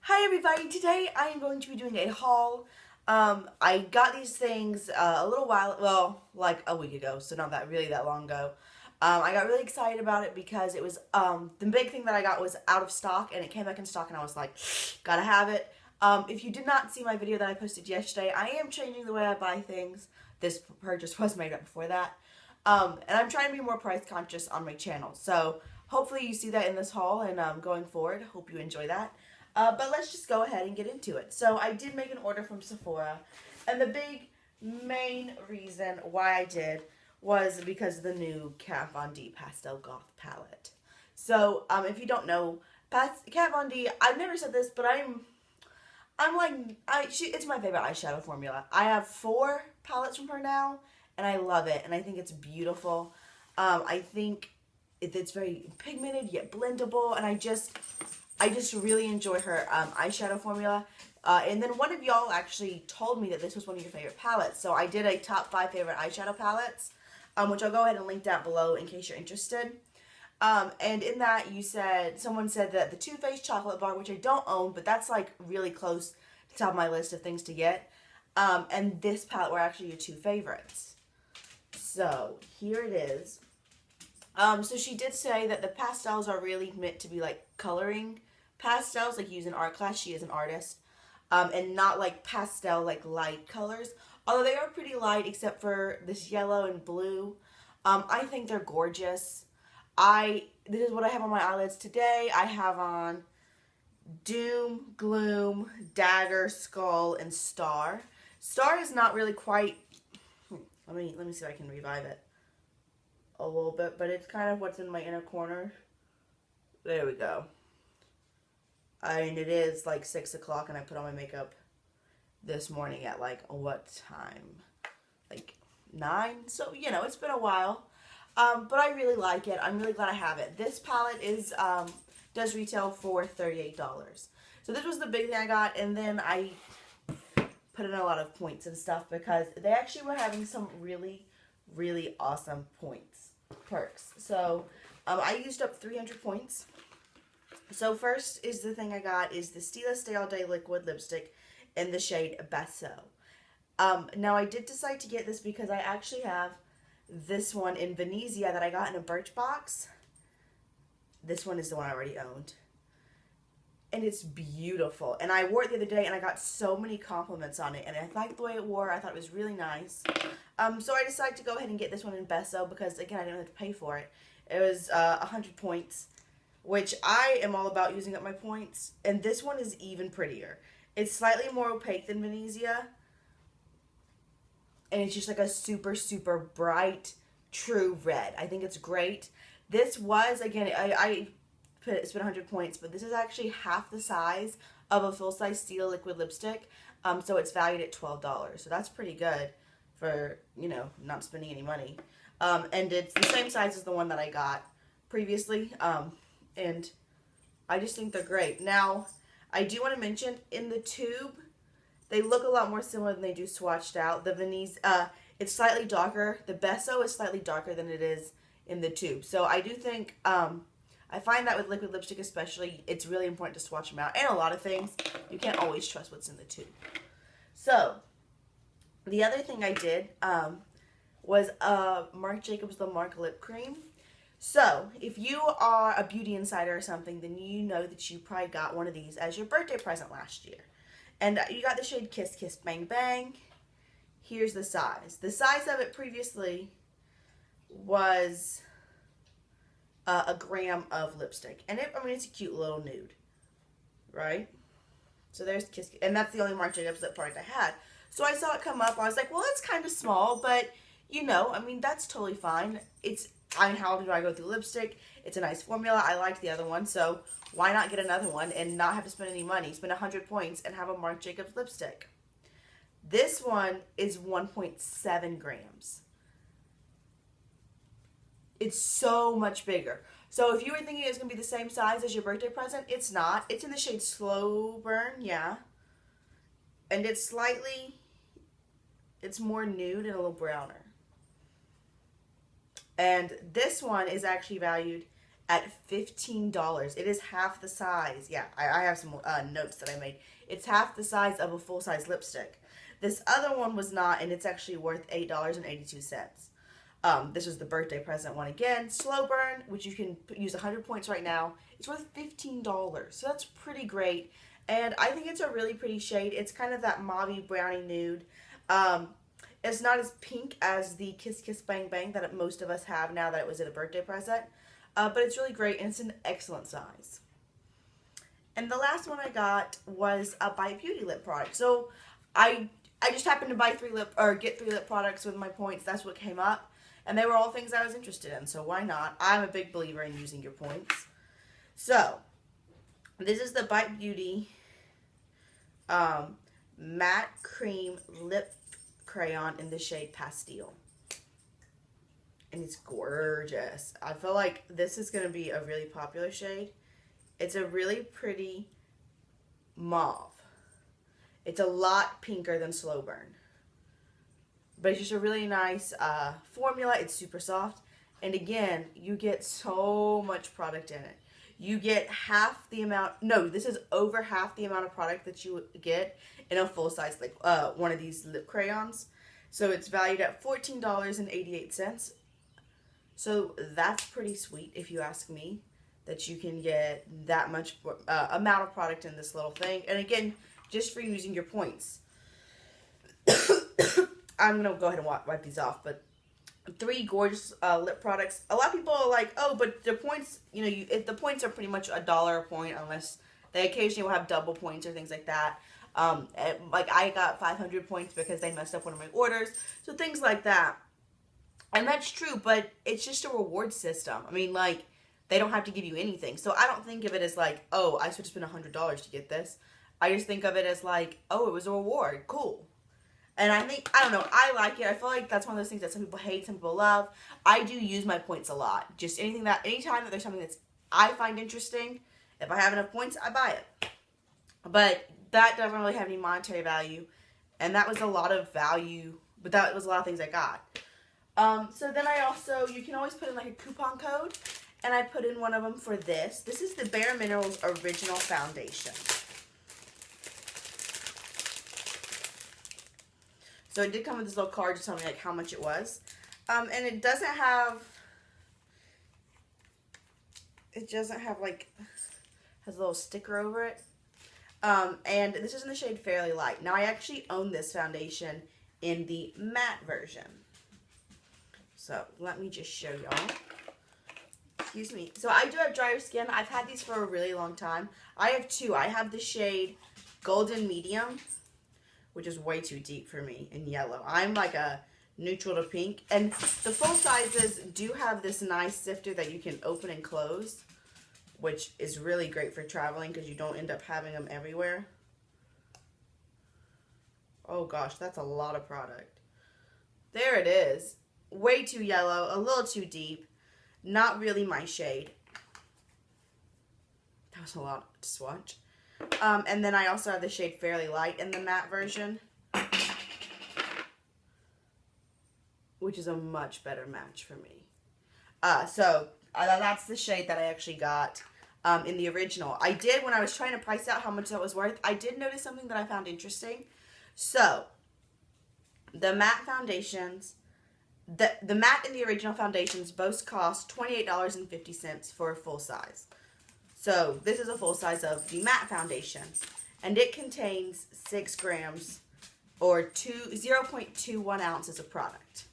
Hi everybody, today I am going to be doing a haul. I got these things a little while, well, like a week ago, so not that really that long ago. I got really excited about it because it was, the big thing that I got was out of stock and it came back in stock and I was like, gotta have it. If you did not see my video that I posted yesterday, I am changing the way I buy things. This purchase was made up before that. And I'm trying to be more price conscious on my channel. So hopefully you see that in this haul and going forward. Hope you enjoy that. But let's just go ahead and get into it. So I did make an order from Sephora. And the big main reason why I did was because of the new Kat Von D Pastel Goth palette. So if you don't know, Kat Von D, I've never said this, but I'm like, it's my favorite eyeshadow formula. I have 4 palettes from her now, and I love it, and I think it's beautiful. I think it's very pigmented yet blendable, and I just really enjoy her eyeshadow formula. And then one of y'all actually told me that this was one of your favorite palettes, so I did a top 5 favorite eyeshadow palettes, which I'll go ahead and link down below in case you're interested. And in that, someone said that the Too Faced chocolate bar, which I don't own, but that's like really close to the top of my list of things to get. And this palette were actually your 2 favorites. So here it is. So she did say that the pastels are really meant to be like coloring pastels, like using art class. She is an artist. And not like pastel, like light colors. Although they are pretty light, except for this yellow and blue. I think they're gorgeous. This is what I have on my eyelids today. I have on Doom, Gloom, Dagger, Skull, and Star. Star is not really quite, let me see if I can revive it a little bit, but it's kind of what's in my inner corner. There we go. And it is like 6 o'clock and I put on my makeup this morning at like, what time? Like 9? So, you know, it's been a while. But I really like it. I'm really glad I have it. This palette does retail for $38. So this was the big thing I got, and then I put in a lot of points and stuff because they actually were having some really, really awesome perks. So I used up 300 points. So first is the thing I got is the Stila Stay All Day Liquid Lipstick in the shade Beso. Now I did decide to get this because I actually have this one in Venizia that I got in a Birchbox. This one is the one I already owned. And it's beautiful. And I wore it the other day and I got so many compliments on it. And I liked the way it wore. I thought it was really nice. So I decided to go ahead and get this one in Beso because, again, I didn't have to pay for it. It was 100 points, which I am all about using up my points. And this one is even prettier. It's slightly more opaque than Venizia. And it's just like a super, super bright, true red. I think it's great. This was, again, I spent 100 points, but this is actually half the size of a full-size Stila liquid lipstick. So it's valued at $12. So that's pretty good for, you know, not spending any money. And it's the same size as the one that I got previously. And I just think they're great. Now, I do want to mention, in the tube, they look a lot more similar than they do swatched out. The Venizia, it's slightly darker. The Beso is slightly darker than it is in the tube. So I do think, I find that with liquid lipstick especially, it's really important to swatch them out. And a lot of things, you can't always trust what's in the tube. So, the other thing I did was Marc Jacobs The Marc Lip Cream. So, if you are a beauty insider or something, then you know that you probably got one of these as your birthday present last year. And you got the shade Kiss Kiss Bang Bang. Here's the size. The size of it previously was a gram of lipstick. And it's a cute little nude. Right? So there's Kiss Kiss. And that's the only Marc Jacobs lip product I had. So I saw it come up. I was like, well, it's kind of small. But, you know, that's totally fine. How do I go through lipstick? It's a nice formula. I liked the other one. So why not get another one and not have to spend any money? Spend 100 points and have a Marc Jacobs lipstick. This one is 1.7 grams. It's so much bigger. So if you were thinking it was going to be the same size as your birthday present, it's not. It's in the shade Slow Burn, yeah. And it's more nude and a little browner. And this one is actually valued at $15. It is half the size. Yeah, I have some notes that I made. It's half the size of a full-size lipstick. This other one was not, and it's actually worth $8.82. This was the birthday present one again. Slow burn, which you can use 100 points right now. It's worth $15, so that's pretty great. And I think it's a really pretty shade. It's kind of that mauve brownie nude. It's not as pink as the Kiss Kiss Bang Bang that most of us have now that it was in a birthday present. But it's really great, and it's an excellent size. And the last one I got was a By Beauty lip product. So I just happened to get 3 lip products with my points. That's what came up. And they were all things I was interested in, so why not? I'm a big believer in using your points. So, this is the By Beauty Matte Cream Lip Crayon in the shade Pastille. And it's gorgeous. I feel like this is going to be a really popular shade. It's a really pretty mauve. It's a lot pinker than Slow Burn. But it's just a really nice formula. It's super soft. And again, you get so much product in it. You get half the amount, no, this is over half the amount of product that you would get in a full size, like one of these lip crayons. So it's valued at $14.88. So that's pretty sweet, if you ask me, that you can get that much amount of product in this little thing. And again, just for using your points. I'm going to go ahead and wipe these off, but 3 gorgeous lip products. A lot of people are like, oh, but the points, you know, if the points are pretty much $1 a point, unless they occasionally will have double points or things like that. Like I got 500 points because they messed up one of my orders. So things like that. And that's true, but it's just a reward system. I mean, like, they don't have to give you anything. So I don't think of it as like, oh, I should spend $100 to get this. I just think of it as like, oh, it was a reward. Cool. And I think, I don't know, I like it. I feel like that's one of those things that some people hate, some people love. I do use my points a lot. Just anytime that there's something that I find interesting, if I have enough points, I buy it. But that doesn't really have any monetary value. And that was a lot of value, but that was a lot of things I got. So then I also, you can always put in like a coupon code. And I put in one of them for this. This is the Bareminerals Original Foundation. So it did come with this little card to tell me like how much it was. And it doesn't have like, has a little sticker over it. And this is in the shade Fairly Light. Now I actually own this foundation in the matte version. So let me just show y'all. Excuse me. So I do have drier skin. I've had these for a really long time. I have 2. I have the shade Golden Medium, which is way too deep for me, in yellow. I'm like a neutral to pink. And the full sizes do have this nice sifter that you can open and close, which is really great for traveling because you don't end up having them everywhere. Oh gosh, that's a lot of product. There it is. Way too yellow, a little too deep. Not really my shade. That was a lot to swatch. And then I also have the shade Fairly Light in the matte version, which is a much better match for me. So that's the shade that I actually got in the original. I did, when I was trying to price out how much that was worth, I did notice something that I found interesting. So, the matte foundations, the matte and the original foundations both cost $28.50 for a full size. So this is a full size of the matte foundation, and it contains 6 grams or 0.21 ounces of product.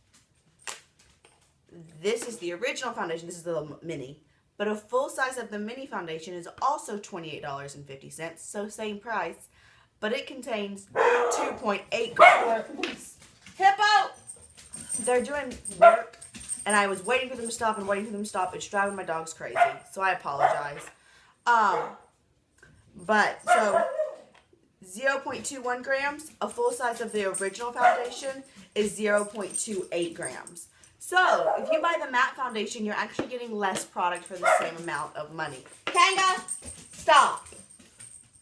This is the original foundation. This is the mini, but a full size of the mini foundation is also $28.50, so same price, but it contains 2.8 grams. Hippo! They're doing work, and I was waiting for them to stop and waiting for them to stop. It's driving my dogs crazy, so I apologize. But, so, 0.21 grams, a full size of the original foundation is 0.28 grams. So, if you buy the matte foundation, you're actually getting less product for the same amount of money. Kanga, stop!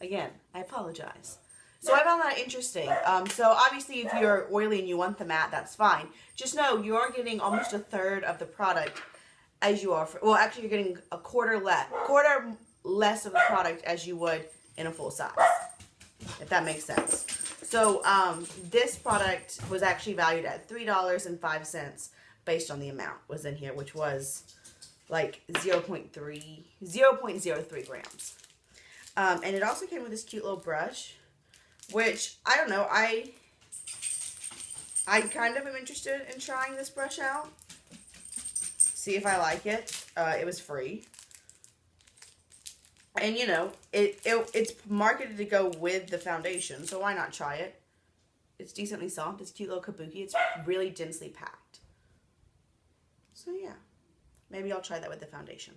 Again, I apologize. So I found that interesting. So obviously if you're oily and you want the matte, that's fine. Just know you are getting almost a third of the product as you are for, well, actually you're getting a quarter less of the product as you would in a full size, if that makes sense. So this product was actually valued at $3.05 based on the amount was in here, which was like 0.03 grams. And it also came with this cute little brush, which, I don't know, I kind of am interested in trying this brush out. See if I like it. It was free. And, you know, it's marketed to go with the foundation, so why not try it? It's decently soft. It's cute little kabuki. It's really densely packed. So, yeah. Maybe I'll try that with the foundation.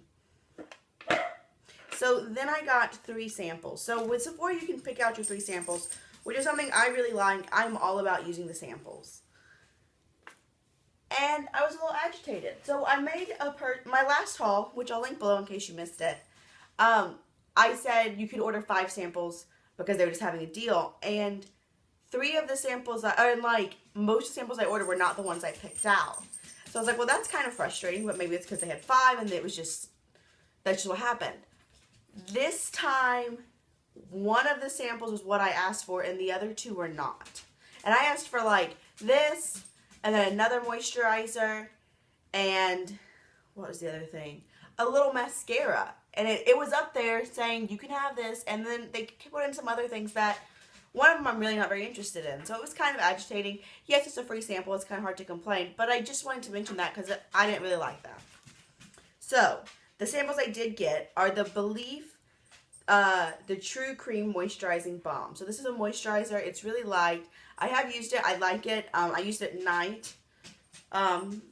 So, then I got 3 samples. So, with Sephora, you can pick out your 3 samples, which is something I really like. I'm all about using the samples. And I was a little agitated. So, I made my last haul, which I'll link below in case you missed it. I said you could order 5 samples because they were just having a deal. And 3 of the samples, most of the samples I ordered were not the ones I picked out. So I was like, well, that's kind of frustrating, but maybe it's because they had 5 and that's just what happened. This time, one of the samples was what I asked for and the other 2 were not. And I asked for like this and then another moisturizer and what was the other thing? A little mascara. And it was up there saying you can have this, and then they put in some other things that one of them I'm really not very interested in. So it was kind of agitating. Yes, it's a free sample. It's kind of hard to complain. But I just wanted to mention that because I didn't really like that. So the samples I did get are the Belif, the True Cream Moisturizing Balm. So this is a moisturizer. It's really light. I have used it. I like it. I used it at night.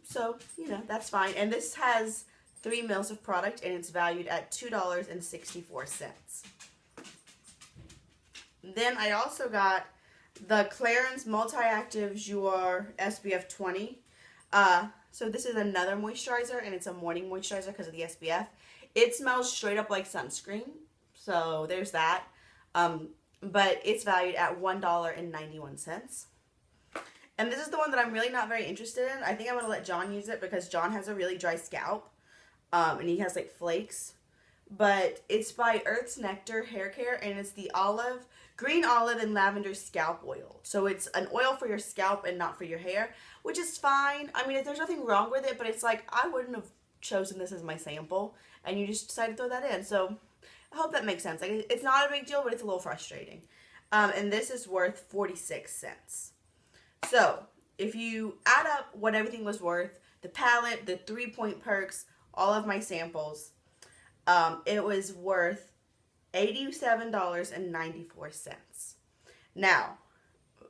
So, you know, that's fine. And this has 3 mils of product, and it's valued at $2.64. Then I also got the Clarins Multi-Active Jour SPF 20. So this is another moisturizer, and it's a morning moisturizer because of the SPF. It smells straight up like sunscreen, so there's that. But it's valued at $1.91. And this is the one that I'm really not very interested in. I think I'm going to let John use it because John has a really dry scalp. And he has like flakes. But it's by Earth's Nectar Hair Care, and it's the green olive and lavender scalp oil. So it's an oil for your scalp and not for your hair, which is fine. I mean, there's nothing wrong with it, but it's like I wouldn't have chosen this as my sample, and you just decided to throw that in. So I hope that makes sense. Like, it's not a big deal, but it's a little frustrating. And this is worth 46 cents. So if you add up what everything was worth, the palette, the 3-point perks, all of my samples, it was worth $87.94. Now,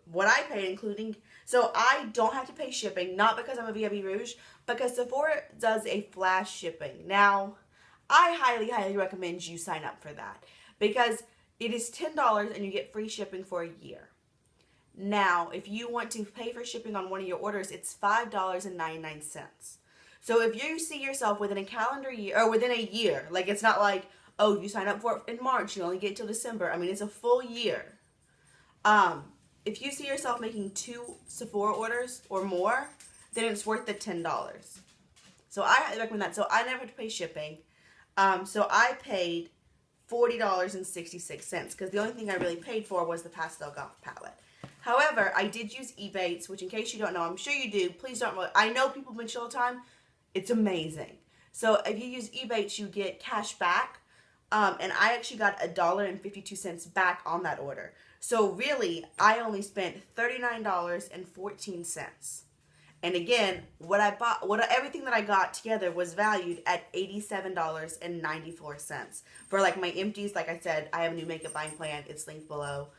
what I paid, including, so I don't have to pay shipping, not because I'm a VIB Rouge, because Sephora does a flash shipping. Now, I highly, highly recommend you sign up for that, because it is $10 and you get free shipping for a year. Now, if you want to pay for shipping on one of your orders, it's $5.99. So if you see yourself within a calendar year, or within a year, like it's not like, oh, you sign up for it in March, you only get till December. I mean, it's a full year. If you see yourself making 2 Sephora orders or more, then it's worth the $10. So I highly recommend that. So I never have to pay shipping. So I paid $40.66 because the only thing I really paid for was the Pastel Goth palette. However, I did use Ebates, which in case you don't know, I'm sure you do. Please don't. I know people mention all the time. It's amazing. So if you use Ebates, you get cash back. And I actually got $1.52 back on that order. So really, I only spent $39.14. And again, what I bought, everything that I got together was valued at $87.94. For like my empties, like I said, I have a new makeup buying plan. It's linked below.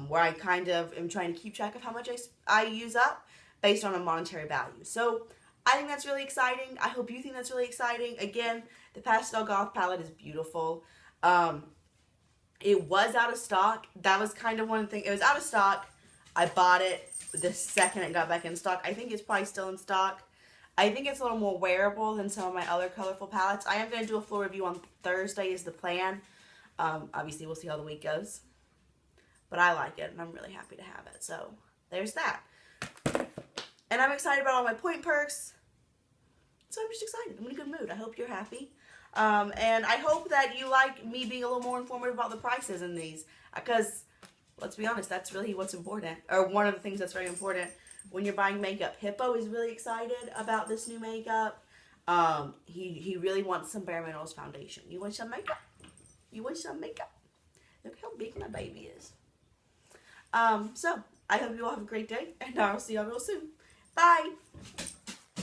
Where I kind of am trying to keep track of how much I use up based on a monetary value. So I think that's really exciting. I hope you think that's really exciting. Again, the Pastel Goth palette is beautiful. It was out of stock. That was kind of one thing. It was out of stock. I bought it the second it got back in stock. I think it's probably still in stock. I think it's a little more wearable than some of my other colorful palettes. I am going to do a full review on Thursday is the plan. Obviously, we'll see how the week goes. But I like it, and I'm really happy to have it. So, there's that. And I'm excited about all my point perks. So I'm just excited. I'm in a good mood. I hope you're happy. And I hope that you like me being a little more informative about the prices in these. Because, let's be honest, that's really what's important. Or one of the things that's very important when you're buying makeup. Hippo is really excited about this new makeup. He really wants some Bareminerals foundation. You want some makeup? You want some makeup? Look how big my baby is. So, I hope you all have a great day. And I'll see y'all real soon. Bye!